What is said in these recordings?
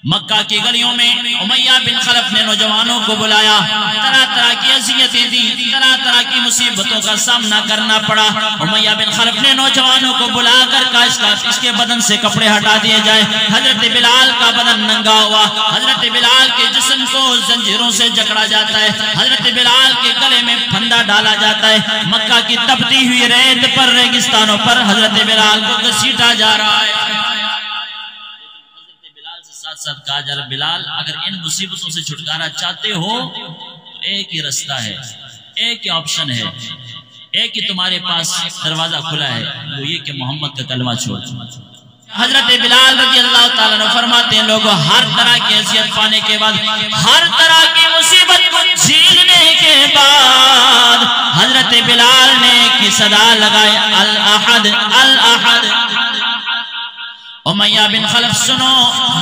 مکہ کی گلیوں میں امیہ بن خلف نے نوجوانوں کو بلایا، طرح طرح کی اذیتیں دی، طرح طرح کی مصیبتوں کا سامنا کرنا پڑا۔ امیہ بن خلف نے نوجوانوں کو بلا کر کہا اس کے بدن سے کپڑے ہٹا دیے جائیں۔ حضرت بلال کا بدن ننگا ہوا، حضرت بلال کے جسم کو زنجیروں سے جکڑا جاتا ہے، حضرت بلال کے گلے میں پھندا ڈالا جاتا ہے۔ مکہ کی تپتی ہوئی ریت پر، ریگستانوں پر حضرت بلال کو گھسیٹا جا رہا ہے۔ ساتھ کہا جا رہا بلال اگر ان مصیبتوں سے چھٹکارا چاہتے ہو تو ایک ہی رستہ ہے، ایک ہی آپشن ہے، ایک ہی تمہارے پاس دروازہ کھلا ہے، وہ یہ کہ محمد کا کلمہ چھوڑ۔ حضرت بلال رضی اللہ تعالیٰ عنہ فرماتے ہیں لوگوں ہر طرح کی اذیت پانے کے بعد، ہر طرح کی مصیبت کو جھیلنے کے بعد حضرت بلال نے کی صدا لگائے الاحد الاحد۔ امیہ بن خلف سنو،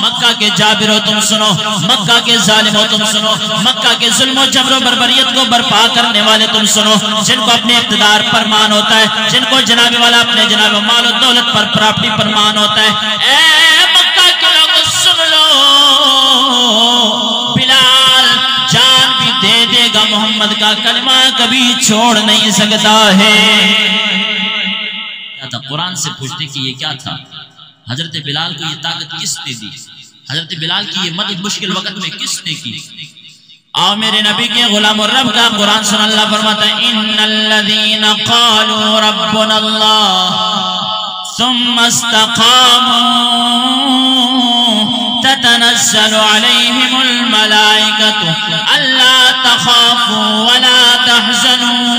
مکہ کے جابرو تم سنو، مکہ کے ظالمو تم سنو، مکہ کے ظلم و جبر و بربریت کو برپا کرنے والے تم سنو، جن کو اپنے اقتدار پر مان ہوتا ہے، جن کو جناب والا اپنے جناب مال و دولت پر پراپرٹی پر مان ہوتا ہے۔ اے مکہ کے لوگ سن لو، بلال جان بھی دے دے گا، محمد کا کلمہ کبھی چھوڑ نہیں سکتا ہے۔ کیا تھا؟ قرآن سے پوچھتے کہ یہ کیا تھا؟ حضرت بلال کو یہ طاقت کس نے دی؟ حضرت بلال کی یہ مدد مشکل وقت میں کس نے کی؟ آؤ میرے نبی کے غلام الرب کا قرآن سن۔ اللہ فرماتا ہے ان الذین قالوا ربنا اللہ ثم استقاموا تتنزل علیہم الملائکۃ الا تخافوا ولا تحزنوا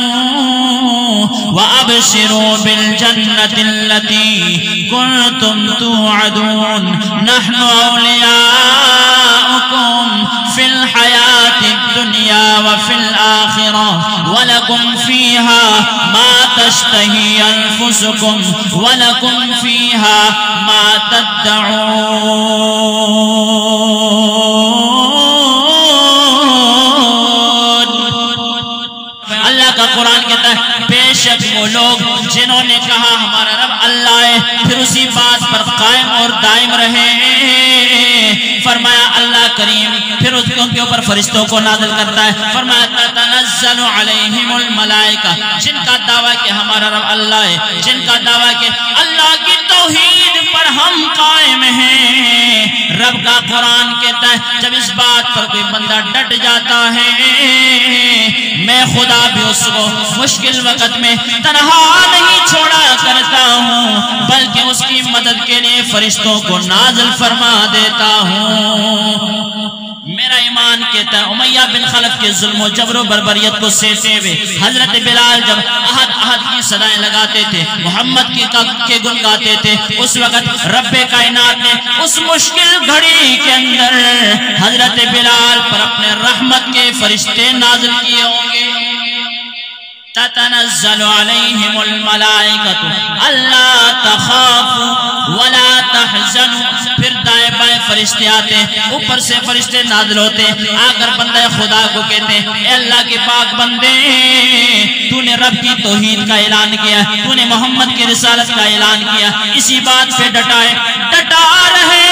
وَأَبْشِرُوا بِالْجَنَّةِ الَّتِي كُنْتُمْ تُوعَدُونَ نَحْنُ أَوْلِيَاؤُكُمْ فِي الْحَيَاةِ الدُّنْيَا وَفِي الْآخِرَةِ وَلَكُمْ فِيهَا مَا تَشْتَهِي أَنفُسُكُمْ وَلَكُمْ فِيهَا مَا تَدَّعُونَ۔ اللہ کا قرآن کہتا ہے بے شک وہ لوگ جنہوں نے کہا ہمارا رب اللہ ہے، پھر اسی بات پر قائم اور دائم رہے، فرمایا اللہ کریم پھر ان کے اوپر فرشتوں کو نازل کرتا ہے۔ فرمایا تتنزل علیہم الملائکہ، جن کا دعویٰ کہ ہمارا رب اللہ ہے، جن کا دعویٰ کہ اللہ کی توحید پر ہم قائم ہیں، رب کا قرآن کہتا ہے جب اس بات پر کوئی بندہ ڈٹ جاتا ہے میں خدا بھی اس کو مشکل وقت میں تنہا نہیں چھوڑا کرتا ہوں، بلکہ اس کی مدد کے لیے فرشتوں کو نازل فرما دیتا ہوں۔ میرا ایمان کہتا ہے امیہ بن خلف کے ظلم و جبر و بربریت کو سہتے ہوئے حضرت بلال جب احد احد کی صدائیں لگاتے تھے، محمد کے گن گاتے تھے، اس وقت رب کائنات نے اس مشکل گھڑی کے اندر حضرت بلال پر اپنے رحمت کے فرشتے نازل کیے ہوں گے۔ تتنزل علیہم الملائکۃ الا تخافوا ولا تحزنوا، پھر دائیں بائیں فرشتے آتے ہیں، اوپر سے فرشتے نازل ہوتے ہیں، آ کر بندہ خدا کو کہتے ہیں اے اللہ کے پاک بندے، تو نے رب کی توحید کا اعلان کیا، تو نے محمد کی رسالت کا اعلان کیا، اسی بات پہ ڈٹا ہے، ڈٹا رہے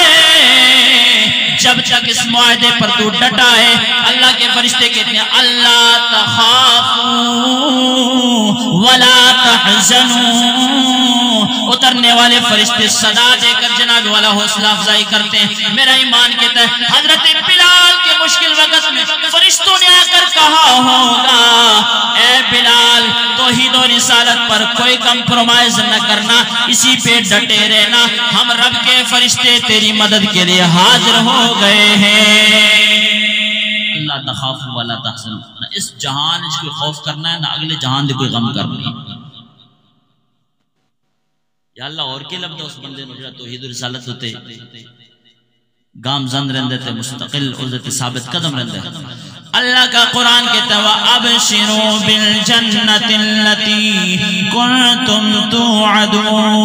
جب تک اس معاہدے پر تو ڈٹا ہے۔ اللہ کے فرشتے کہتے ہیں اللہ تخافوا ولا تحزنوا، اترنے والے فرشتے صدا دے کر جناب والا حوصلہ افزائی کرتے ہیں۔ میرا ایمان کہتا ہے حضرت بلال کے مشکل وقت میں فرشتوں نے آ کر کہا ہوگا اے بلال توحید و رسالت پر کوئی کمپرومائز نہ کرنا، اسی پہ ڈٹے رہنا، ہم رب کے فرشتے تیری مدد کے لیے حاضر ہو گئے ہیں۔ اللہ تخافوا ولا تحزنوا، اس جہان اس کو خوف کرنا ہے نہ اگلے جہان دے کوئی غم کرنی ہے۔ یا اللہ اور کے لفظ اس بندے نے جڑا توحید و رسالت ہوتے گامزن رہندے تے مستقل عزت ثابت قدم رہندے۔ اللہ کا قرآن کہتا ہے وَأَبْشِرُوا بِالْجَنَّةِ الَّتِي كُنْتُمْ تُوعَدُونَ۔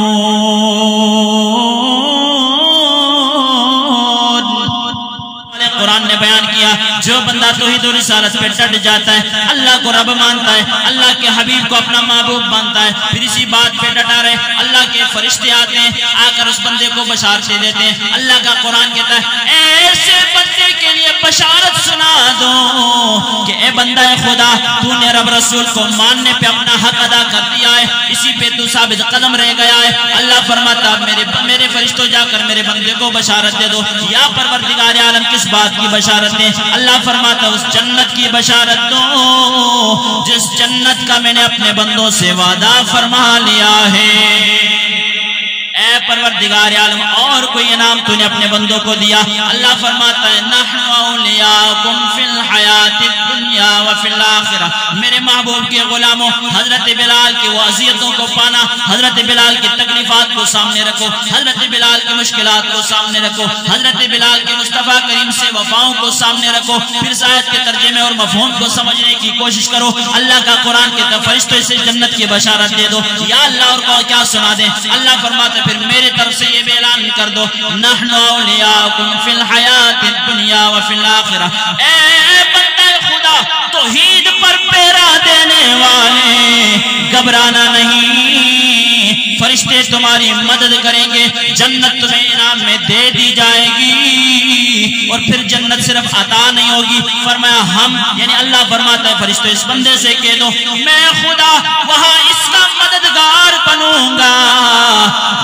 قرآن نے بیان کیا جو بندہ توحید و رسالت پہ ڈٹ جاتا ہے، اللہ کو رب مانتا ہے، اللہ کے حبیب کو اپنا محبوب مانتا ہے، پھر اسی بات پہ ڈٹا رہے، اللہ کے فرشتے آتے ہیں، آ کر اس بندے کو بشارتیں دیتے ہیں۔ اللہ کا قرآن کہتا ہے اے دوں کہ اے بندہ خدا تو نے رب رسول کو ماننے پہ اپنا حق ادا کر دیا ہے، اسی پہ تو ثابت قدم رہ گیا ہے۔ اللہ فرماتا میرے فرشتوں جا کر میرے بندے کو بشارت دے دو۔ یا پروردگار عالم کس بات کی بشارت دیں؟ اللہ فرماتا اس جنت کی بشارت دو جس جنت کا میں نے اپنے بندوں سے وعدہ فرما لیا ہے۔ اے پروردگار عالم اور کوئی انعام تو نے اپنے بندوں کو دیا؟ اللہ فرماتا ہے نحن اولیاءکم فی الحیات الدنیا وفی الآخرہ۔ میرے محبوب کے غلاموں، حضرت بلال کی وہ اذیتوں کو پانا، حضرت بلال کی تکلیفات کو سامنے رکھو، حضرت بلال کی مشکلات کو سامنے رکھو، حضرت بلال کے مصطفیٰ کریم سے وفاؤں کو سامنے رکھو، پھر آیت کے ترجمے اور مفہوم کو سمجھنے کی کوشش کرو۔ اللہ کا قرآن کے فرشتوں سے جنت کی بشارت دے دو۔ یا اللہ اور کو کیا سنا دیں؟ اللہ فرماتا پھر میرے طرف سے یہ اعلان کر دو نحن اولیاءکم فی الحیات الدنیا وفی الآخرہ۔ اے بندہ خدا توحید پر پیرا دینے والے گھبرانا نہیں، فرشتے تمہاری مدد کریں گے، جنت تمہیں انعام میں دے دی جائے گی، اور پھر جنت صرف عطا نہیں ہوگی۔ فرمایا ہم یعنی اللہ فرماتا ہے فرشتوں اس بندے سے کہہ دو میں خدا وہاں اس کا مددگار بنوں گا۔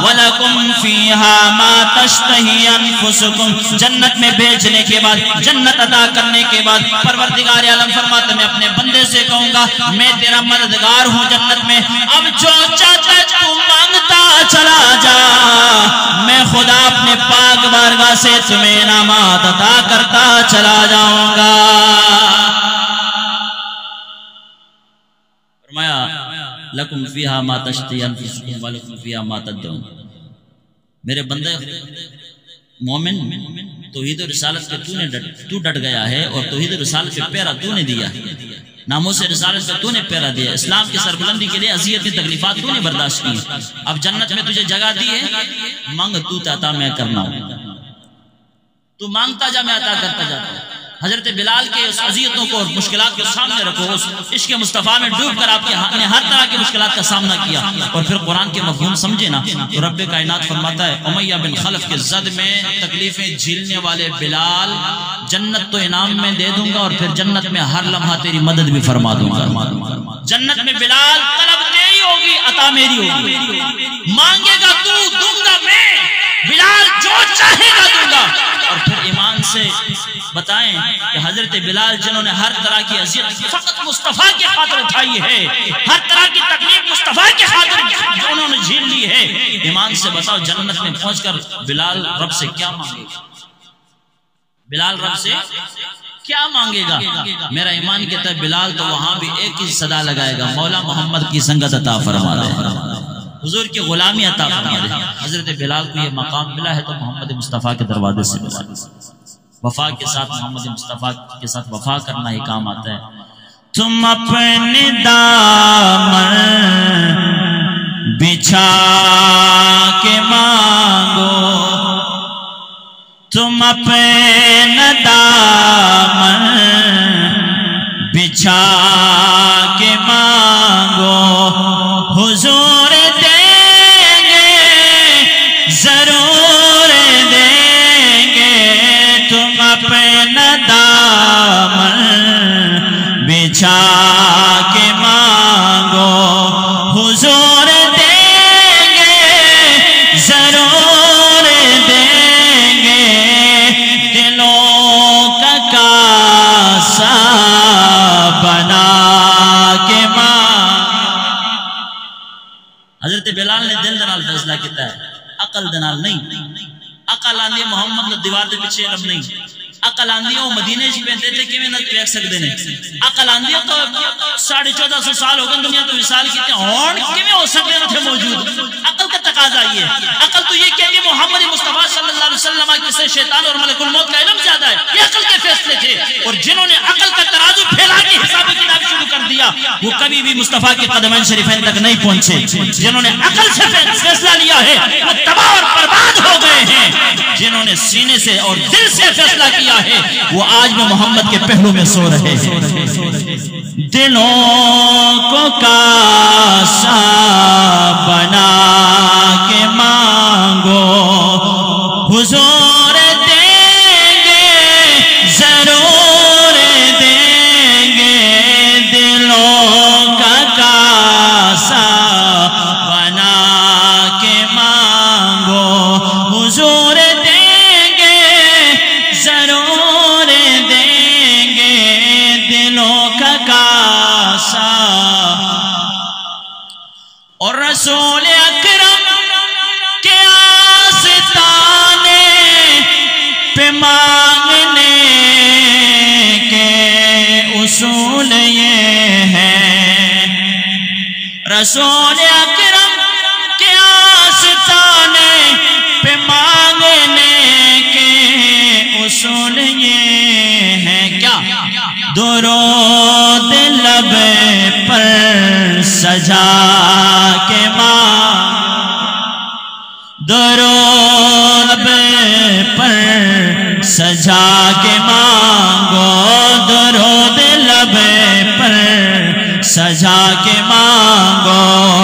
وَلَكُمْ فِيهَا مَا تَشْتَهِي أَنفُسُكُمْ، جنت میں بھیجنے کے بعد، جنت عطا کرنے کے بعد پروردگار عالم فرماتا میں اپنے بندے سے کہوں گا میں تیرا مددگار ہوں جنت میں، اب جو چاہتا تو مانگتا چلا جا، میں خدا اپنے پاک بارگاہ سے تمہیں انعامات عطا کرتا چلا جاؤں گا۔ فرمایا لکم فیہا ما تشتہی انفسکم ولکم فیہا ما تدعون۔ میرے بندے مومن توحید و رسالت پہ تو ڈٹ گیا ہے، اور توحید و رسالت پہ پیرا تو نے دیا، ناموس رسالت پہ تو نے پیرا دیا، اسلام کی سربلندی کے لیے اذیتیں تکلیفات تو نے برداشت کی، اب جنت میں تجھے جگہ دی ہے، مانگ تو عطا میں کرنا ہوں، تو مانگتا جا میں عطا کرتا جاتا ہوں۔ حضرت بلال کے اس اذیتوں کو اور مشکلات کو سامنے رکھو، اس عشق مصطفیٰ میں ڈوب کر آپ نے ہر طرح کی مشکلات کا سامنا کیا، اور پھر قرآن کے مفہوم سمجھے نا تو رب کائنات فرماتا ہے امیہ بن خلف کے زد میں تکلیفیں جھیلنے والے بلال جنت تو انعام میں دے دوں گا، اور پھر جنت میں ہر لمحہ تیری مدد بھی فرما دوں گا۔ جنت میں بلال طلب تیری ہوگی، عطا میری ہوگی، مانگے گا تو دوں گا میں، بلال جو چاہے گا دوں گا۔ اور پھر ایمان سے بتائیں کہ حضرت بلال جنہوں نے ہر طرح کی اذیت فقط مصطفیٰ کی خاطر اٹھائی ہے، ہر طرح کی تکلیف مصطفیٰ کی خاطر انہوں نے جھیل لی ہے، ایمان سے بتاؤ جنت میں پہنچ کر بلال رب سے کیا مانگے گا؟ بلال رب سے کیا مانگے گا؟ میرا ایمان کہتا ہے بلال تو وہاں بھی ایک ہی صدا لگائے گا مولا محمد کی سنگت عطا فرما دے، حضور کی غلامی عطا فرما دے۔ حضرت بلال کو یہ مقام ملا ہے تو محمد مصطفیٰ کے دروازے سے ملا، وفا کے ساتھ محمد مصطفیٰ کے ساتھ وفا کرنا ہی کام آتا ہے۔ تم اپنے دامن بچھا کے مانگو، تم اپنے دامن بچھا کے مانگو، حضور دیں گے ضرور دیں گے، تم اپنا دامن بچھا کے مانگو، حضور دیں گے ضرور دیں گے، دلوں کا کاسا بنا کے حضرت بلال نے دل دنال فیصلہ کیتا ہے، عقل دنال نہیں، عقل آندھی محمد نے دیوار دے پیچھے علم نہیں، عقل آندھی وہ مدینے چ پہنتے تھے کہ میں نہ دیکھ سکتے ہیں، عقل آندھی تو 1450 سال ہو گئے دنیا تو وصال کیتے ہون کیویں ہو سکتے نہ تھے موجود، عقل کا تقاضا یہ ہے، عقل تو یہ کہ محمد مصطفیٰ صلی اللہ علیہ وسلم کسی شیطان اور ملک الموت کا علم زیادہ ہے، یہ عقل کے فیصلے تھے، اور جنہوں نے عقل کا ترازو پھیلا کے حساب کتاب شروع کر دیا وہ کبھی بھی مصطفیٰ کے قدمین شریفین تک نہیں پہنچے، جنہوں نے عقل سے فیصلہ لیا ہے وہ تباہ اور برباد ہو گئے ہیں، جنہوں نے سینے سے اور دل سے فیصلہ کیا ہے وہ آج بھی محمد کے پہلو میں سو رہے ہیں۔ دلوں کو کاسا بنا کے مانگو، حضور دیں گے ضرور مانگنے کے اصول یہ ہے، رسول اکرم کے آستانے پہ مانگنے کے اصول یہ ہے کیا؟ درود لب پر سجا کے مانگ، درود پر سجا کے مانگو، درود لب پر سجا کے مانگو،